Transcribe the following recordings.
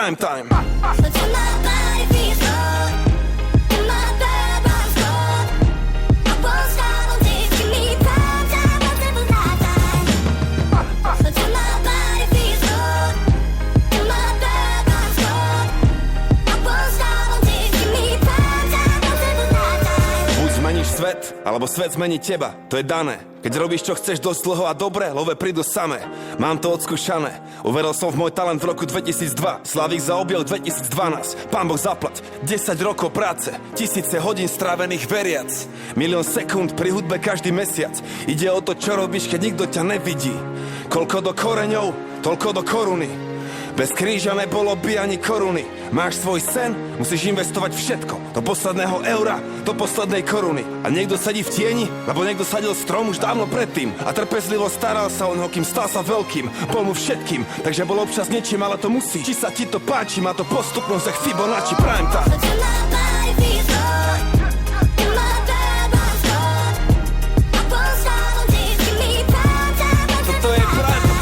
prime time. But till my body feels good, and my bad body's good, I won't stop until you give me prime time until the night time. But till my body feels good, and my bad body's good, I won't stop until you give me prime time until the night time. Buď zmeníš svet, alebo svet zmení teba, to je dané. Keď robíš, čo chceš dosť dlho a dobre, love prídu samé. Mám to odskúšané. Uveril som v môj talent v roku 2002. Slavík zaobjel 2012. Pán Boh zaplať. 10 rokov práce. Tisíce hodín strávených veriac. Milión sekúnd pri hudbe každý mesiac. Ide o to, čo robíš, keď nikto ťa nevidí. Koľko do koreňov, toľko do koruny. Bez kríža nebolo by ani koruny. Máš svoj sen, musíš investovať všetko. Do posledného eura, do poslednej koruny. A niekto sedí v tieni, lebo niekto sadil strom už dávno predtým. A trpezlivo staral sa o neho, kým stal sa veľkým. Bol mu všetkým, takže bol občas niečím, ale to musí. Či sa ti to páči, má to postupnosť jak Fibonacci prime time. But till my body feels good, and my bad body's good, I won't stop until you give me prime time until Toto the je night time.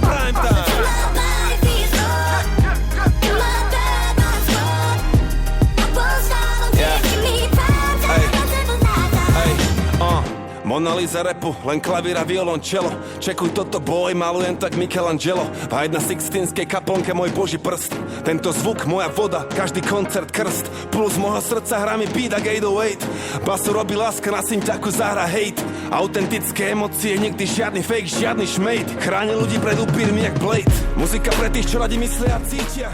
prime time. Till my body feels good, and my bad body's good, I won't stop until you give me prime time until the night time. Mona Lisa rapu, len klavír a violončelo. Čekuj toto boj, malujem tak Michelangelo. A jedna sixtínskej kaplnke môj boží prst. Tento zvuk, moja voda, každý koncert krst. Puls môjho srdca hrá mi beat ak 808. Basu robí láska, na synťaku zahra hate. Autentické emócie, nikdy žiadny fake, žiadny šmejt. Chráni ľudí pred upírmi jak Blade. Muzika pre tých, čo radi myslia a cítia.